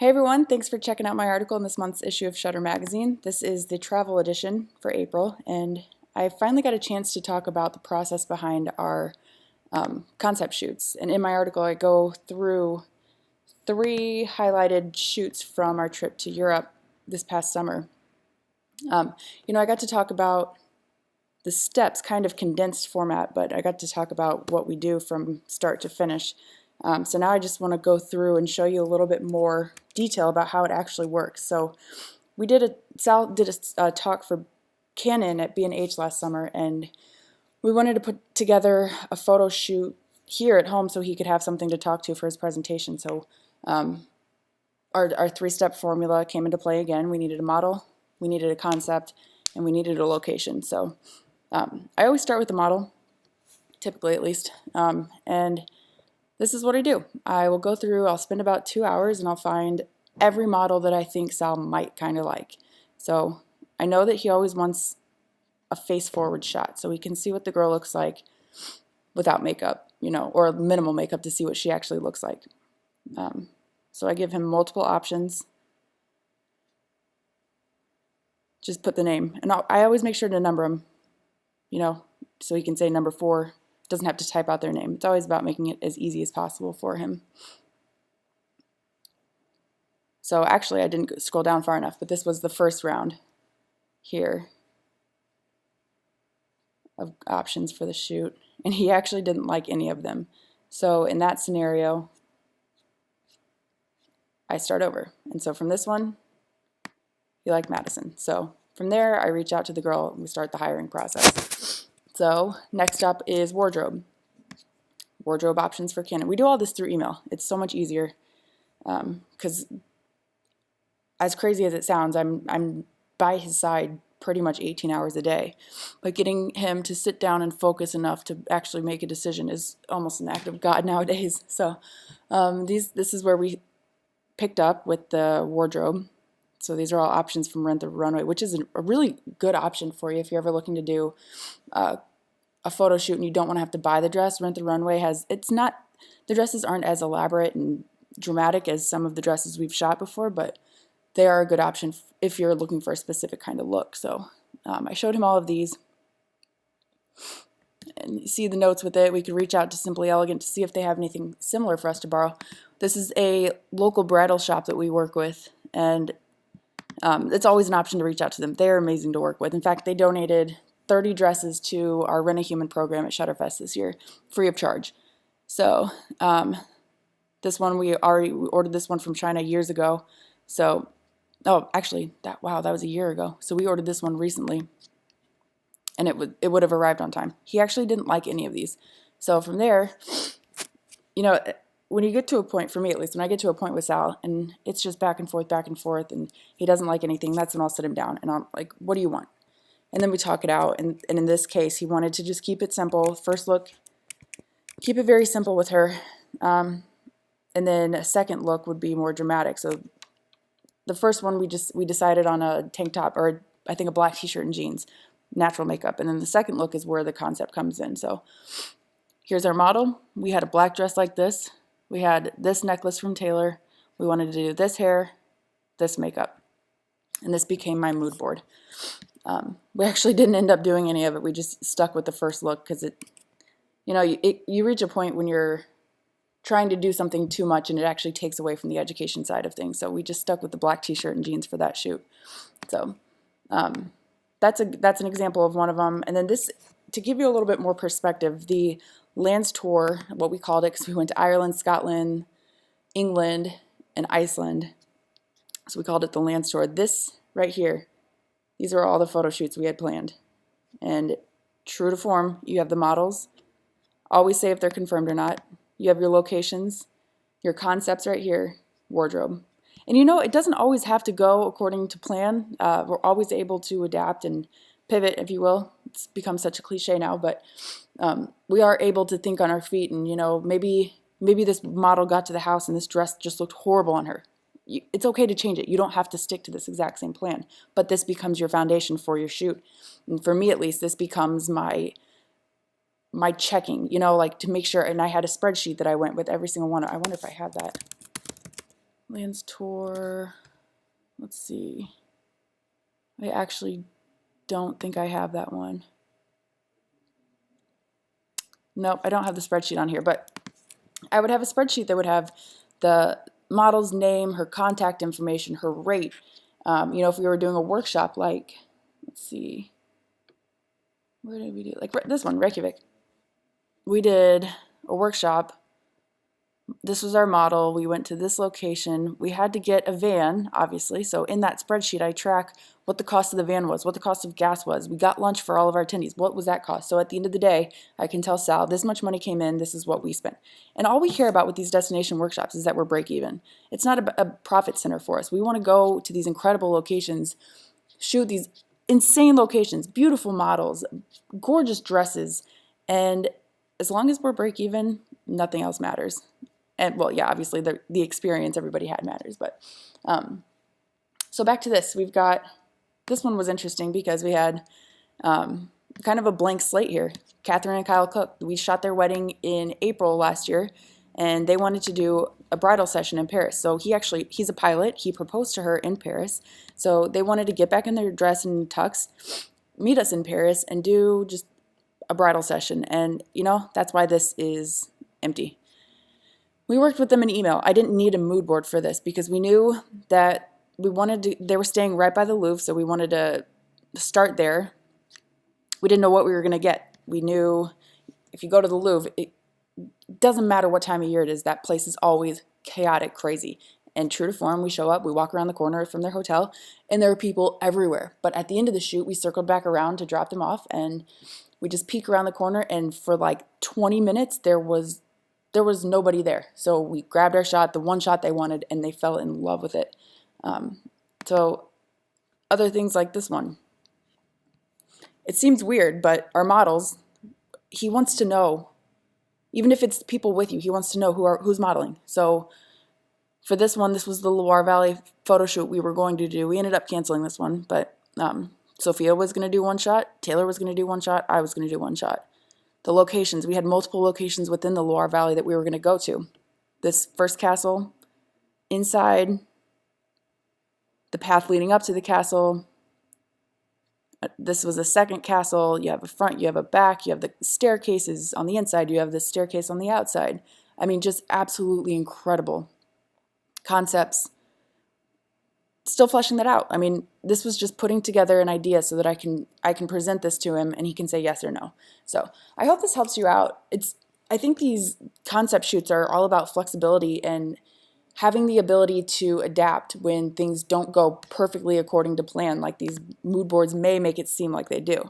everyone, thanks for checking out my article in this month's issue of Shutter Magazine. This is the travel edition for April, and I finally got a chance to talk about the process behind our concept shoots. And in my article, I go through 3 highlighted shoots from our trip to Europe this past summer. I got to talk about the steps, kind of condensed format, but I got to talk about what we do from start to finish. So now I just want to go through and show you a little bit more detail about how it actually works. So Sal did a talk for Canon at B&H last summer, and we wanted to put together a photo shoot here at home so he could have something to talk to for his presentation. So our 3-step formula came into play again. We needed a model, we needed a concept, and we needed a location. So I always start with the model, typically at least, and this is what I do. I will go through, I'll spend about 2 hours, and I'll find every model that I think Sal might kind of like. So I know that he always wants a face-forward shot so he can see what the girl looks like without makeup, or minimal makeup to see what she actually looks like. So I give him multiple options. Just put the name. And I always make sure to number them, so he can say number 4. Doesn't have to type out their name. It's always about making it as easy as possible for him. So actually I didn't scroll down far enough, but this was the first round here of options for the shoot, and he actually didn't like any of them. So in that scenario, I start over. And so from this one, he liked Madison. So from there, I reach out to the girl and we start the hiring process. So next up is wardrobe. Wardrobe options for Canon. We do all this through email. It's so much easier because as crazy as it sounds, I'm by his side pretty much 18 hours a day. But getting him to sit down and focus enough to actually make a decision is almost an act of God nowadays. So this is where we picked up with the wardrobe. So these are all options from Rent the Runway, which is a really good option for you if you're ever looking to do a photo shoot and you don't want to have to buy the dress. Rent the Runway the dresses aren't as elaborate and dramatic as some of the dresses we've shot before, but they are a good option if you're looking for a specific kind of look. So I showed him all of these. And you see the notes with it. We could reach out to Simply Elegant to see if they have anything similar for us to borrow. This is a local bridal shop that we work with, and it's always an option to reach out to them. They're amazing to work with. In fact, they donated 30 dresses to our Rent a Human program at Shutterfest this year, free of charge. So this one, we ordered this one from China years ago. So, actually, that was a year ago. So we ordered this one recently, and it would have arrived on time. He actually didn't like any of these. So from there, when you get to a point, for me at least, when I get to a point with Sal, and it's just back and forth, and he doesn't like anything, that's when I'll sit him down, and I'm like, what do you want? And then we talk it out, and in this case, he wanted to just keep it simple. First look, keep it very simple with her, and then a second look would be more dramatic. So the first one, we decided on a tank top, or I think a black t-shirt and jeans, natural makeup, and then the second look is where the concept comes in. So here's our model. We had a black dress like this. We had this necklace from Taylor. We wanted to do this hair, this makeup, and this became my mood board. We actually didn't end up doing any of it. We just stuck with the first look because you reach a point when you're trying to do something too much and it actually takes away from the education side of things. So we just stuck with the black t-shirt and jeans for that shoot. So that's an example of one of them. And then this, to give you a little bit more perspective, the Lands Tour, what we called it, because we went to Ireland, Scotland, England, and Iceland. So we called it the Lands Tour. This right here, these are all the photo shoots we had planned. And true to form, you have the models. Always say if they're confirmed or not. You have your locations, your concepts right here, wardrobe. And it doesn't always have to go according to plan. We're always able to adapt and pivot, if you will. It's become such a cliche now, but we are able to think on our feet, and maybe this model got to the house and this dress just looked horrible on her. It's okay to change it. You don't have to stick to this exact same plan, but this becomes your foundation for your shoot. And for me, at least, this becomes my checking, to make sure. And I had a spreadsheet that I went with every single one. I wonder if I have that. Lands tour. Let's see. I actually don't think I have that one. Nope, I don't have the spreadsheet on here, but I would have a spreadsheet that would have the model's name, her contact information, her rate. You know, if we were doing a workshop, like, let's see, where did we do? Like this one, Reykjavik. We did a workshop. This was our model. We went to this location. We had to get a van, obviously. So in that spreadsheet, I track what the cost of the van was, what the cost of gas was. We got lunch for all of our attendees. What was that cost? So at the end of the day, I can tell Sal, this much money came in, this is what we spent. And all we care about with these destination workshops is that we're break even. It's not a profit center for us. We want to go to these incredible locations, shoot these insane locations, beautiful models, gorgeous dresses, and as long as we're break even, nothing else matters. And well, yeah, obviously the experience everybody had matters, but so back to this. We've got, this one was interesting because we had kind of a blank slate here. Catherine and Kyle Cook, we shot their wedding in April last year, and they wanted to do a bridal session in Paris. So he's a pilot. He proposed to her in Paris. So they wanted to get back in their dress and tux, meet us in Paris, and do just a bridal session. And, you know, that's why this is empty. We worked with them in email. I didn't need a mood board for this because we knew that they were staying right by the Louvre, so we wanted to start there. We didn't know what we were going to get. We knew if you go to the Louvre, it doesn't matter what time of year it is, that place is always chaotic, crazy. And true to form, we show up, we walk around the corner from their hotel, and there are people everywhere. But at the end of the shoot, we circled back around to drop them off, and we just peek around the corner, and for like 20 minutes, there was nobody there. So we grabbed our shot, the one shot they wanted, and they fell in love with it. So other things like this one. It seems weird, but our models, he wants to know, even if it's people with you, he wants to know who's modeling. So for this one, this was the Loire Valley photo shoot we were going to do. We ended up canceling this one, but Sophia was going to do one shot, Taylor was going to do one shot, I was going to do one shot. The locations, we had multiple locations within the Loire Valley that we were going to go to. This first castle, inside, the path leading up to the castle. This was a second castle. You have a front, you have a back, you have the staircases on the inside, you have the staircase on the outside. I mean, just absolutely incredible concepts. Still fleshing that out. I mean, this was just putting together an idea so that I can present this to him and he can say yes or no. So I hope this helps you out. I think these concept shoots are all about flexibility and having the ability to adapt when things don't go perfectly according to plan, like these mood boards may make it seem like they do.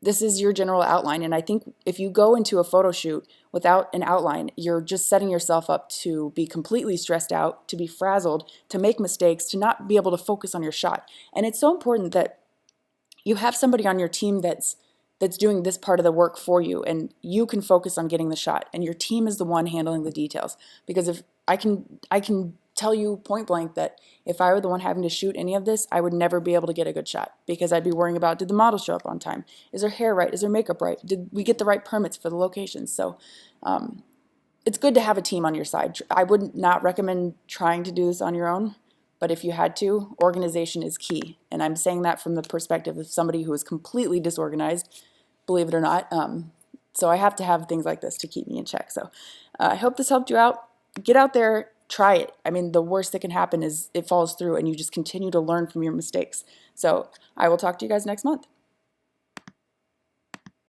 This is your general outline, and I think if you go into a photo shoot without an outline, you're just setting yourself up to be completely stressed out, to be frazzled, to make mistakes, to not be able to focus on your shot. And it's so important that you have somebody on your team that's doing this part of the work for you, and you can focus on getting the shot, and your team is the one handling the details. Because if I can tell you point blank that if I were the one having to shoot any of this, I would never be able to get a good shot because I'd be worrying about, did the model show up on time? Is her hair right? Is her makeup right? Did we get the right permits for the locations? So it's good to have a team on your side. I would not recommend trying to do this on your own, but if you had to, organization is key. And I'm saying that from the perspective of somebody who is completely disorganized, believe it or not. So I have to have things like this to keep me in check. So I hope this helped you out. Get out there, try it. I mean, the worst that can happen is it falls through and you just continue to learn from your mistakes. So I will talk to you guys next month.